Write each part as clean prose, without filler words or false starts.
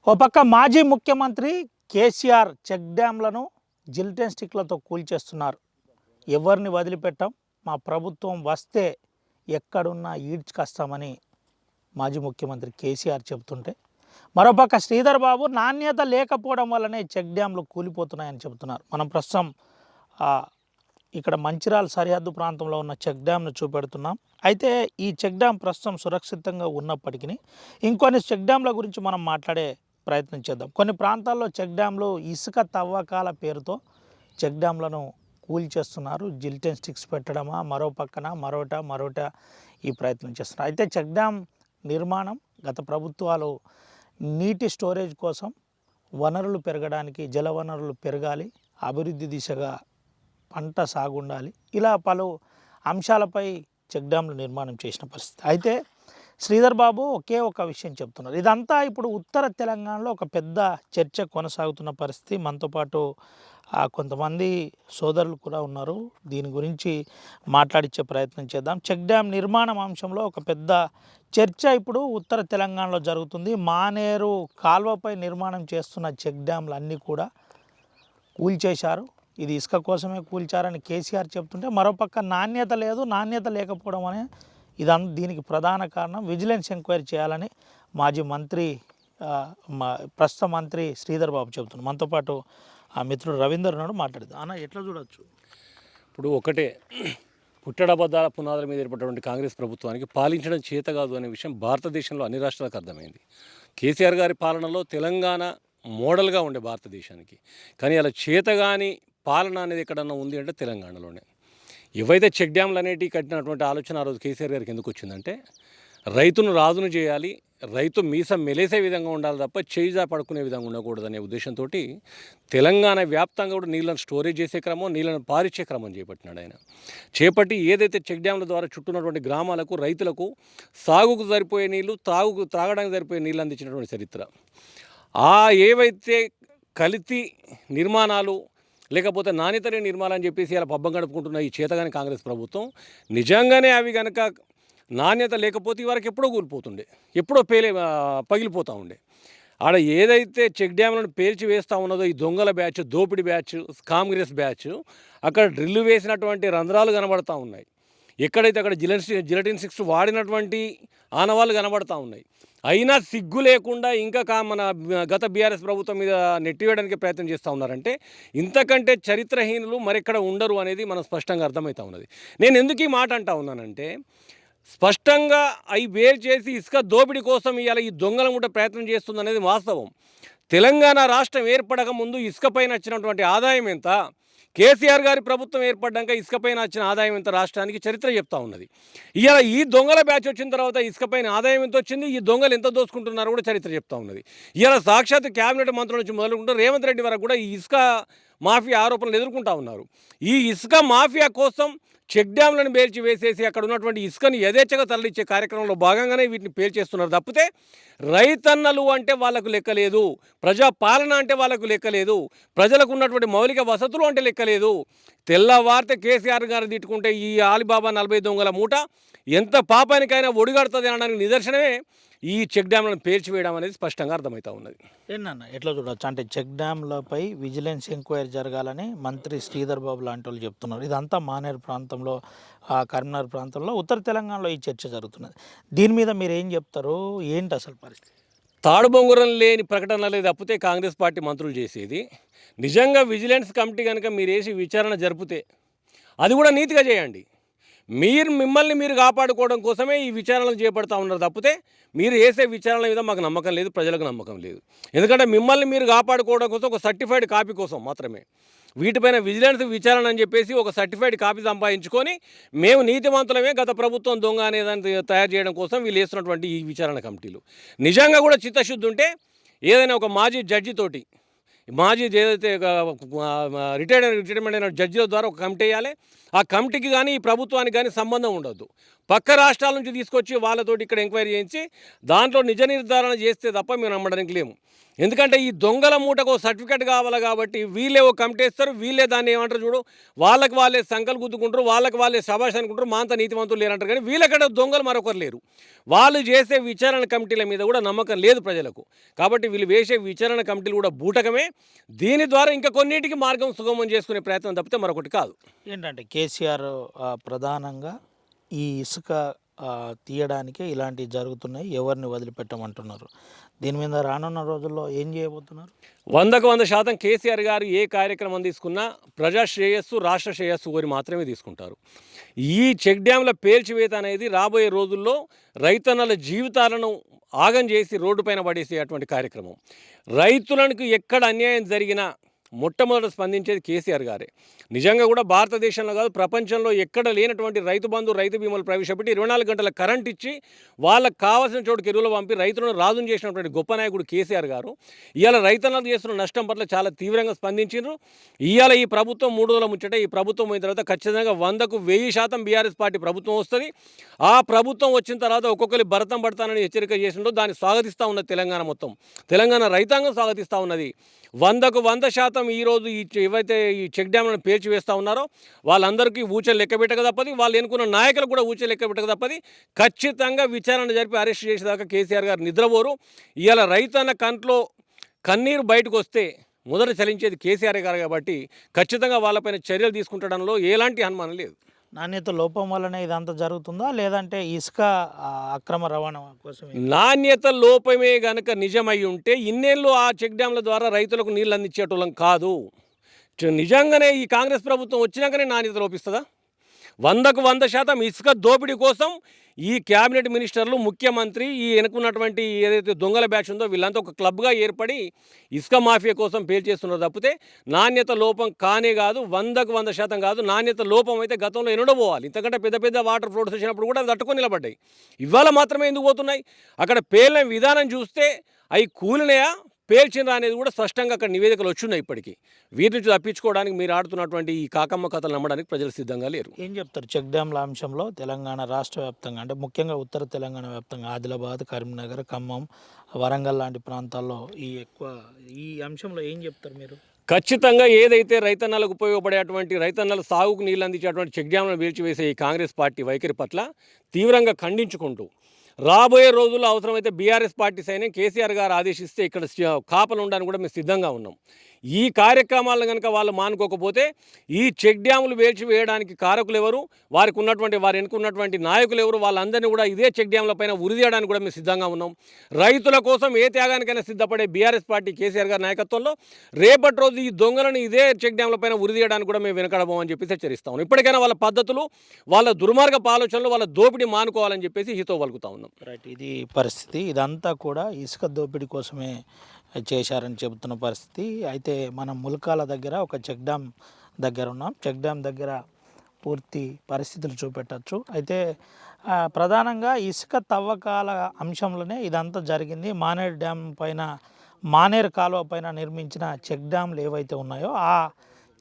ఓ పక్క మాజీ ముఖ్యమంత్రి కేసీఆర్ చెక్ డ్యాంలను జిల్టెన్ స్టిక్లతో కూల్చేస్తున్నారు. ఎవరిని వదిలిపెట్టాం, మా ప్రభుత్వం వస్తే ఎక్కడున్నా ఈడ్చుకొస్తామని మాజీ ముఖ్యమంత్రి కేసీఆర్ చెబుతుంటే, మరోపక్క శ్రీధర్ బాబు నాణ్యత లేకపోవడం వల్లనే చెక్ డ్యాంలు కూలిపోతున్నాయని చెబుతున్నారు. మనం ప్రస్తుతం ఇక్కడ మంచిర్యాల సరిహద్దు ప్రాంతంలో ఉన్న చెక్ డ్యాంను చూపెడుతున్నాం. అయితే ఈ చెక్ డ్యాం ప్రస్తుతం సురక్షితంగా ఉన్నప్పటికీ ఇంకొన్ని చెక్ డ్యాంల గురించి మనం మాట్లాడే ప్రయత్నం చేద్దాం. కొన్ని ప్రాంతాల్లో చెక్ డ్యాంలు ఇసుక తవ్వకాల పేరుతో చెక్ డ్యాంలను కూల్చేస్తున్నారు. జిల్టెన్ స్టిక్స్ పెట్టడమా, మరో పక్కన మరోట ఈ ప్రయత్నం చేస్తున్నారు. అయితే చెక్ డ్యాం నిర్మాణం గత ప్రభుత్వాలు నీటి స్టోరేజ్ కోసం వనరులు పెరగడానికి, జల వనరులు పెరగాలి, అభివృద్ధి దిశగా పంట సాగు ఉండాలి, ఇలా పలు అంశాలపై చెక్ డ్యాంలు నిర్మాణం చేసిన పరిస్థితి. అయితే శ్రీధర్ బాబు ఒకే ఒక విషయం చెప్తున్నారు. ఇదంతా ఇప్పుడు ఉత్తర తెలంగాణలో ఒక పెద్ద చర్చ కొనసాగుతున్న పరిస్థితి. మనతో పాటు కొంతమంది సోదరులు కూడా ఉన్నారు. దీని గురించి మాట్లాడించే ప్రయత్నం చేద్దాం. చెక్ డ్యాం నిర్మాణం అంశంలో ఒక పెద్ద చర్చ ఇప్పుడు ఉత్తర తెలంగాణలో జరుగుతుంది. మానేరు కాల్వపై నిర్మాణం చేస్తున్న చెక్ డ్యాంలు అన్నీ కూడా కూల్చేశారు. ఇది ఇసుక కోసమే కూల్చారని కేసీఆర్ చెప్తుంటే, మరోపక్క నాణ్యత లేదు, నాణ్యత లేకపోవడం అనే దీనికి ప్రధాన కారణం విజిలెన్స్ ఎంక్వైరీ చేయాలని మాజీ మంత్రి ప్రస్తుత మంత్రి శ్రీధర్ బాబు చెబుతున్నారు. మనతో పాటు ఆ మిత్రుడు రవీందర్ నాడు మాట్లాడుతాం. అన్న ఎట్లా చూడవచ్చు? ఇప్పుడు ఒకటే, పుట్టడబద్దాల పునాదుల మీద ఏర్పడినటువంటి కాంగ్రెస్ ప్రభుత్వానికి పాలించడం చేత కాదు అనే విషయం భారతదేశంలో అన్ని రాష్ట్రాలకు అర్థమైంది. కేసీఆర్ గారి పాలనలో తెలంగాణ మోడల్గా ఉండే భారతదేశానికి, కానీ అలా చేతగాని పాలన అనేది ఎక్కడన్నా ఉంది అంటే తెలంగాణలోనే. ఏవైతే చెక్ డ్యాంలు అనేటివి కట్టినటువంటి ఆలోచన ఆ రోజు కేసీఆర్ గారికి ఎందుకు వచ్చిందంటే, రైతును రాజును చేయాలి, రైతు మీసం మెలేసే విధంగా ఉండాలి తప్ప చేయిజా పడుకునే విధంగా ఉండకూడదనే ఉద్దేశంతో తెలంగాణ వ్యాప్తంగా కూడా నీళ్ళను స్టోరేజ్ చేసే క్రమం, నీళ్ళను పారిచ్చే క్రమం చేపట్టినాడు ఆయన. చేపట్టి ఏదైతే చెక్ డ్యాంల ద్వారా చుట్టూన్నటువంటి గ్రామాలకు, రైతులకు సాగుకు సరిపోయే నీళ్లు, త్రాగడానికి సరిపోయే నీళ్ళు అందించినటువంటి చరిత్ర. ఏవైతే కల్తీ నిర్మాణాలు లేకపోతే నాణ్యత లేని నిర్మాణాలు అని చెప్పేసి అలా పబ్బం గడుపుకుంటున్న ఈ చేతగాని కాంగ్రెస్ ప్రభుత్వం నిజంగానే అవి కనుక నాణ్యత లేకపోతే వరకు ఎప్పుడో కూలిపోతుండే, ఎప్పుడో పగిలిపోతూ ఉండే. ఆడ ఏదైతే చెక్ డ్యామ్లను పేల్చి వేస్తూ ఉన్నదో ఈ దొంగల బ్యాచ్, దోపిడి బ్యాచ్, కాంగ్రెస్ బ్యాచ్, అక్కడ డ్రిల్లు వేసినటువంటి రంధ్రాలు కనబడతా ఉన్నాయి. ఎక్కడైతే అక్కడ జిలటిన్ సిక్స్ వాడినటువంటి ఆనవాళ్ళు కనబడతా ఉన్నాయి. అయినా సిగ్గు లేకుండా ఇంకా మన గత బీఆర్ఎస్ ప్రభుత్వం మీద నెట్టివేయడానికి ప్రయత్నం చేస్తూ ఉన్నారంటే, ఇంతకంటే చరిత్రహీనులు మరెక్కడ ఉండరు అనేది మనం స్పష్టంగా అర్థమవుతూ ఉన్నది. నేను ఎందుకు ఈ మాట అంటా ఉన్నానంటే, స్పష్టంగా అవి వేరు చేసి ఇసుక దోపిడీ కోసం ఇవాళ ఈ దొంగల ముట్ట ప్రయత్నం చేస్తుందనేది వాస్తవం. తెలంగాణ రాష్ట్రం ఏర్పడక ముందు ఇసుక పైన వచ్చినటువంటి ఆదాయం ఎంత, కేసీఆర్ గారి ప్రభుత్వం ఏర్పడ్డాక ఇసుకపైన వచ్చిన ఆదాయం ఎంత రాష్ట్రానికి చరిత్ర చెప్తా ఉన్నది. ఇవాళ ఈ దొంగల బ్యాచ్ వచ్చిన తర్వాత ఇసుకపైన ఆదాయం ఎంత వచ్చింది, ఈ దొంగలు ఎంత దోసుకుంటున్నారో కూడా చరిత్ర చెప్తా ఉన్నది. ఇవాళ సాక్షాత్ క్యాబినెట్ మంత్రుల నుంచి మొదలుకుంటూ రేవంత్ రెడ్డి వరకు కూడా ఈ ఇసుక మాఫియా ఆరోపణలు ఎదుర్కొంటూ ఉన్నారు. ఈ ఇసుక మాఫియా కోసం చెక్ డ్యాంలను పేల్చి వేసేసి అక్కడ ఉన్నటువంటి ఇసుకని యథేచ్ఛగా తరలిచ్చే కార్యక్రమంలో భాగంగానే వీటిని పేల్చేస్తున్నారు తప్పితే, రైతన్నలు అంటే వాళ్ళకు లెక్కలేదు, ప్రజా పాలన అంటే వాళ్ళకు లెక్కలేదు, ప్రజలకు ఉన్నటువంటి మౌలిక వసతులు అంటే లెక్కలేదు. తెల్లవారితే కేసీఆర్ గారు తిట్టుకుంటే ఈ ఆలిబాబా 40 దొంగల మూట ఎంత పాపానికైనా ఒడిగడుతుంది అనడానికి నిదర్శనమే ఈ చెక్ డ్యాంలను పేల్చివేయడం అనేది స్పష్టంగా అర్థమవుతూ ఉన్నది. ఏంటన్నా ఎట్లా చూడవచ్చు? అంటే చెక్ డ్యాంలపై విజిలెన్స్ ఎంక్వైరీ జరగాలని మంత్రి శ్రీధర్ బాబు లాంటి వాళ్ళు చెప్తున్నారు. ఇదంతా మానేరు ప్రాంతంలో, కరీంనగర్ ప్రాంతంలో, ఉత్తర తెలంగాణలో ఈ చర్చ జరుగుతున్నది. దీని మీద మీరు ఏం చెప్తారు? ఏంటి అసలు పరిస్థితి? తాడుబొంగురం లేని ప్రకటనలే తప్పితే కాంగ్రెస్ పార్టీ మంత్రులు చేసేది. నిజంగా విజిలెన్స్ కమిటీ కనుక మీరు వేసి విచారణ జరిపితే అది కూడా నీతిగా చేయండి. మిమ్మల్ని మీరు కాపాడుకోవడం కోసమే ఈ విచారణలు చేపడతా ఉన్నారు తప్పితే, మీరు వేసే విచారణల మీద మాకు నమ్మకం లేదు, ప్రజలకు నమ్మకం లేదు. ఎందుకంటే మిమ్మల్ని మీరు కాపాడుకోవడం కోసం ఒక సర్టిఫైడ్ కాపీ కోసం మాత్రమే వీటిపైన విజిలెన్స్ విచారణ అని చెప్పేసి ఒక సర్టిఫైడ్ కాపీ సంపాదించుకొని మేము నీతివంతులమే, గత ప్రభుత్వం దొంగ అనేదాన్ని తయారు చేయడం కోసం వీళ్ళు వేస్తున్నటువంటి ఈ విచారణ కమిటీలు. నిజంగా కూడా చిత్తశుద్ధి ఉంటే ఏదైనా ఒక మాజీ జడ్జితోటి, ఏదైతే రిటైర్మెంట్ అయిన జడ్జిల ద్వారా ఒక కమిటీ వేయాలి. ఆ కమిటీకి కానీ ఈ ప్రభుత్వానికి కానీ సంబంధం ఉండదు. పక్క రాష్ట్రాల నుంచి తీసుకొచ్చి వాళ్ళతోటి ఇక్కడ ఎంక్వైరీ చేయించి దాంట్లో నిజ నిర్ధారణ చేస్తే తప్ప మేము నమ్మడానికి లేము. ఎందుకంటే ఈ దొంగల మూటకు సర్టిఫికేట్ కావాలి కాబట్టి వీళ్ళే ఒక కమిటీ ఇస్తారు, వీళ్ళే దాన్ని ఏమంటారు చూడు, వాళ్ళకి వాళ్ళే సంకలు గుద్దుకుంటారు, వాళ్ళకి వాళ్ళే శభాష్ అనుకుంటారు, మా అంత నీతివంతులు లేరంటారు. కానీ వీళ్ళక్కడ దొంగలు మరొకరు లేరు. వాళ్ళు చేసే విచారణ కమిటీల మీద కూడా నమ్మకం లేదు ప్రజలకు. కాబట్టి వీళ్ళు వేసే విచారణ కమిటీలు కూడా బూటకమే. దీని ద్వారా ఇంకా కొన్నిటికి మార్గం సుగమం చేసుకునే ప్రయత్నం తప్పితే మరొకటి కాదు. ఏంటంటే కేసీఆర్ ప్రధానంగా ఈ ఇసుక తీయడానికే ఇలాంటివి జరుగుతున్నాయి, ఎవరిని వదిలిపెట్టమంటున్నారు. దీని మీద రానున్న రోజుల్లో ఏం చేయబోతున్నారు? 100% కేసీఆర్ గారు ఏ కార్యక్రమం తీసుకున్నా ప్రజా శ్రేయస్సు, రాష్ట్ర శ్రేయస్సు కోరి మాత్రమే తీసుకుంటారు. ఈ చెక్ డ్యాంల పేల్చివేత అనేది రాబోయే రోజుల్లో రైతన్నల జీవితాలను ఆగం చేసి రోడ్డుపైన పడేసేటువంటి కార్యక్రమం. రైతులకు ఎక్కడ అన్యాయం జరిగినా మొట్టమొదట స్పందించేది కేసీఆర్ గారే. నిజంగా కూడా భారతదేశంలో కాదు ప్రపంచంలో ఎక్కడ లేనటువంటి రైతు బంధు, రైతు బీమాలు ప్రవేశపెట్టి 24 గంటల కరెంట్ ఇచ్చి వాళ్ళకు కావాల్సిన చోటుకి ఎరువులు పంపి రైతులను రాజును చేసినటువంటి గొప్ప నాయకుడు కేసీఆర్ గారు ఇవాళ రైతన్నలు చేస్తున్న నష్టం పట్ల చాలా తీవ్రంగా స్పందించారు. ఇవాళ ఈ ప్రభుత్వం 3 ముచ్చట, ఈ ప్రభుత్వం అయిన తర్వాత ఖచ్చితంగా 100కు 1000% బీఆర్ఎస్ పార్టీ ప్రభుత్వం వస్తుంది. ఆ ప్రభుత్వం వచ్చిన తర్వాత ఒక్కొక్కరి భరతం పడతానని హెచ్చరిక చేసిండో దాన్ని స్వాగతిస్తూ ఉన్నది తెలంగాణ మొత్తం. తెలంగాణ రైతాంగం స్వాగతిస్తూ ఉన్నది. 100కు 100% ఈరోజు ఏవైతే ఈ చెక్ డ్యామ్లను పేల్చివేస్తూ ఉన్నారో వాళ్ళందరికీ ఊచలు లెక్క పెట్టక తప్పది, వాళ్ళు ఎన్నుకున్న నాయకులు కూడా ఊచలు లెక్క పెట్టక తప్పది. ఖచ్చితంగా విచారణ జరిపి అరెస్ట్ చేసేదాకా కేసీఆర్ గారు నిద్రపోరు. ఇవాళ రైతన్న కంట్లో కన్నీరు బయటకు వస్తే మొదట చలించేది కేసీఆర్ గారు కాబట్టి ఖచ్చితంగా వాళ్ళపైన చర్యలు తీసుకుంటడంలో ఎలాంటి అనుమానం లేదు. నాణ్యత లోపం వల్లనే ఇదంతా జరుగుతుందా, లేదంటే ఇసుక అక్రమ రవాణా కోసం? నాణ్యత లోపమే గనక నిజమై ఉంటే ఇన్నేళ్ళు ఆ చెక్ డ్యాంల ద్వారా రైతులకు నీళ్ళు అందించేటోళ్ళం కాదు. నిజంగానే ఈ కాంగ్రెస్ ప్రభుత్వం వచ్చినాకనే నాణ్యత లోపిస్తుందా? 100కు 100% ఇసుక దోపిడీ కోసం ఈ క్యాబినెట్ మినిస్టర్లు, ముఖ్యమంత్రి, ఈ వెనుకున్నటువంటి ఏదైతే దొంగల బ్యాచ్ ఉందో వీళ్ళంతా ఒక క్లబ్గా ఏర్పడి ఇసుక మాఫియా కోసం పేల్చేస్తున్నారు తప్పితే నాణ్యత లోపం కానే కాదు. 100కు 100% కాదు. నాణ్యత లోపం అయితే గతంలో ఎన్నడో పోవాలి. ఇంతకంటే పెద్ద పెద్ద వాటర్ ఫ్లోట్స్ వచ్చినప్పుడు కూడా తట్టుకొని నిలబడ్డాయి. ఇవాళ మాత్రమే ఎందుకు పోతున్నాయి? అక్కడ పేలిన విధానం చూస్తే అవి కూలినయా పేల్చినరా అనేది కూడా స్పష్టంగా అక్కడ నివేదికలు వచ్చున్నాయి. ఇప్పటికీ వీటి నుంచి తప్పించుకోవడానికి మీరు ఆడుతున్నటువంటి ఈ కాకమ్మ కథలు నమ్మడానికి ప్రజలు సిద్ధంగా లేరు. ఏం చెప్తారు చెక్ డ్యాంల అంశంలో? తెలంగాణ రాష్ట్ర వ్యాప్తంగా, అంటే ముఖ్యంగా ఉత్తర తెలంగాణ వ్యాప్తంగా ఆదిలాబాద్, కరీంనగర్, ఖమ్మం, వరంగల్ లాంటి ప్రాంతాల్లో ఈ అంశంలో ఏం చెప్తారు మీరు? ఖచ్చితంగా ఏదైతే రైతన్నలకు ఉపయోగపడేటువంటి రైతన్నల సాగుకు నీళ్ళు అందించేటువంటి చెక్ డ్యాంలను పేల్చివేసే ఈ కాంగ్రెస్ పార్టీ వైఖరి పట్ల తీవ్రంగా ఖండించుకుంటూ రాబోయే రోజుల్లో అవసరమైతే బీఆర్ఎస్ పార్టీ సైన్యం కేసీఆర్ గారు ఆదేశిస్తే ఇక్కడ కాపలు ఉండడానికి కూడా మేము సిద్ధంగా ఉన్నాం. ఈ కార్యక్రమాలను కనుక వాళ్ళు మానుకోకపోతే ఈ చెక్ డ్యాములు వేయడానికి కారకులు ఎవరు, వారు ఎన్నుకున్నటువంటి నాయకులు ఎవరు, వాళ్ళందరినీ కూడా ఇదే చెక్ డ్యాముల పైన ఉరిదీయడానికి కూడా మేము సిద్ధంగా ఉన్నాం. రైతుల కోసం ఏ త్యాగానికైనా సిద్ధపడే బీఆర్ఎస్ పార్టీ కేసీఆర్ గారి నాయకత్వంలో రేపటి రోజు ఈ దొంగలను ఇదే చెక్ డ్యాముల పైన ఉరిదీయడానికి కూడా మేము వెనకడబోమని చెప్పేసి హెచ్చరిస్తాం. ఇప్పటికైనా వాళ్ళ పద్ధతులు, వాళ్ళ దుర్మార్గపు ఆలోచనలు, వాళ్ళ దోపిడీ మానుకోవాలని చెప్పేసి హితో పలుకుతా ఉన్నాం. రైట్, ఇది పరిస్థితి. ఇదంతా కూడా ఇసుక దోపిడీ కోసమే చేశారని చెబుతున్న పరిస్థితి. అయితే మనం ముల్కాల దగ్గర ఒక చెక్ డ్యామ్ దగ్గర ఉన్నాం. చెక్ డ్యామ్ దగ్గర పూర్తి పరిస్థితులు చూపెట్టచ్చు. అయితే ప్రధానంగా ఇసుక తవ్వకాల అంశంలోనే ఇదంతా జరిగింది. మానేరు డ్యామ్ పైన, మానేరు కాలువ పైన నిర్మించిన చెక్ డ్యామ్లు ఏవైతే ఉన్నాయో ఆ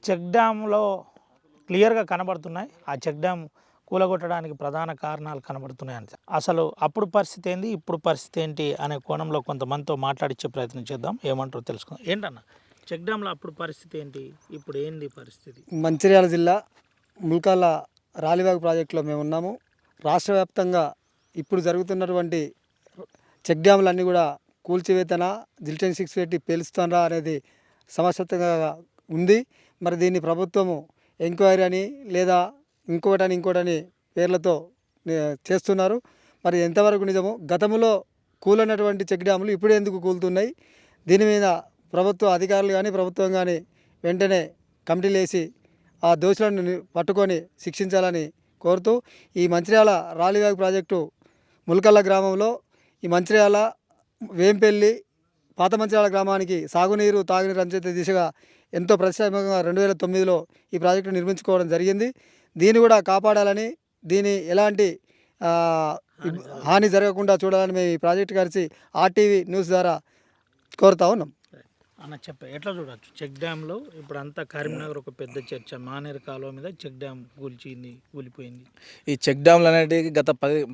చెక్ డ్యామ్లో క్లియర్గా కనబడుతున్నాయి. ఆ చెక్ డ్యామ్ కూలగొట్టడానికి ప్రధాన కారణాలు కనబడుతున్నాయి. అంటే అసలు అప్పుడు పరిస్థితి ఏంది, ఇప్పుడు పరిస్థితి ఏంటి అనే కోణంలో కొంతమందితో మాట్లాడించే ప్రయత్నం చేద్దాం. ఏమంటారో తెలుసుకుందాం. ఏంటన్నా చెక్ డ్యామ్లో అప్పుడు పరిస్థితి ఏంటి, ఇప్పుడు ఏంది పరిస్థితి? మంచిర్యాల జిల్లా ముల్కాల రాలివాగ్ ప్రాజెక్టులో మేము ఉన్నాము. రాష్ట్ర వ్యాప్తంగా ఇప్పుడు జరుగుతున్నటువంటి చెక్ డ్యాములన్నీ కూడా కూల్చివేతన, జిల్టన్ 6 పెట్టి పేలుస్తారా అనేది సమస్యగా ఉంది. మరి దీన్ని ప్రభుత్వము ఎంక్వైరీ అని లేదా ఇంకోటని పేర్లతో చేస్తున్నారు. మరి ఎంతవరకు నిజమో, గతంలో కూలనటువంటి చెక్ డ్యాములు ఇప్పుడు ఎందుకు కూలుతున్నాయి, దీని మీద ప్రభుత్వ అధికారులు కానీ ప్రభుత్వం కానీ వెంటనే కమిటీలు వేసి ఆ దోషులను పట్టుకొని శిక్షించాలని కోరుతూ ఈ మంచిర్యాల రాలివాగ్ ప్రాజెక్టు ముల్కల్ల గ్రామంలో ఈ మంచిర్యాల వేంపల్లి పాత మంచిర్యాల గ్రామానికి సాగునీరు, తాగునీరు అందించే దిశగా ఎంతో ప్రతిష్టాత్మకంగా 2009లో ఈ ప్రాజెక్టు నిర్మించుకోవడం జరిగింది. దీన్ని కూడా కాపాడాలని, దీని ఎలాంటి హాని జరగకుండా చూడాలని మేము ఈ ప్రాజెక్టు కలిసి RTV న్యూస్ ద్వారా కోరుతా ఉన్నాం. అన్న చెప్పే ఎట్లా చూడొచ్చు చెక్ డ్యాంలో ఇప్పుడు అంతా కరీంనగర్ ఒక పెద్ద చర్చ మానేరు కాలువ మీద చెక్ డ్యామ్ కూలిపోయింది. ఈ చెక్ డ్యామ్లు అనేటివి గత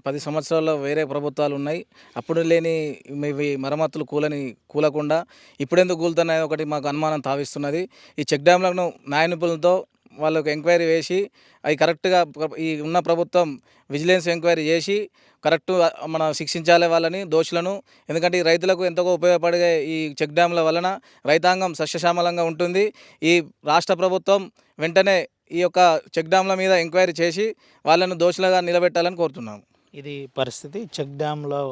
10 సంవత్సరాల్లో వేరే ప్రభుత్వాలు ఉన్నాయి. అప్పుడు లేని ఇవి మరమ్మతులు కూలకుండా ఇప్పుడెందుకు కూలుతున్నాయి ఒకటి మాకు అనుమానం తావిస్తున్నది. ఈ చెక్ డ్యామ్లను న్యాయ నిపుణులతో వాళ్ళకు ఎంక్వైరీ వేసి అవి కరెక్ట్గా ఈ ఉన్న ప్రభుత్వం విజిలెన్స్ ఎంక్వైరీ చేసి కరెక్ట్ మన శిక్షించాలి వాళ్ళని దోషులను. ఎందుకంటే ఈ రైతులకు ఎంతో ఉపయోగపడే ఈ చెక్ డ్యామ్ల వలన రైతాంగం సస్యశ్యామలంగా ఉంటుంది. ఈ రాష్ట్ర ప్రభుత్వం వెంటనే ఈ యొక్క చెక్ డ్యామ్ల మీద ఎంక్వైరీ చేసి వాళ్ళను దోషులుగా నిలబెట్టాలని కోరుతున్నాము. ఇది పరిస్థితి. చెక్ డ్యాంలో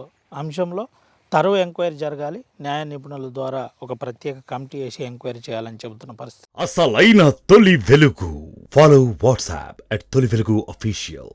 అంశంలో తరువు ఎంక్వైరీ జరగాలి. న్యాయ నిపుణుల ద్వారా ఒక ప్రత్యేక కమిటీ వేసి ఎంక్వైరీ చేయాలని చెబుతున్న పరిస్థితి. అసలైన తొలి వెలుగు. ఫాలో వాట్సాప్ @తొలి వెలుగు official.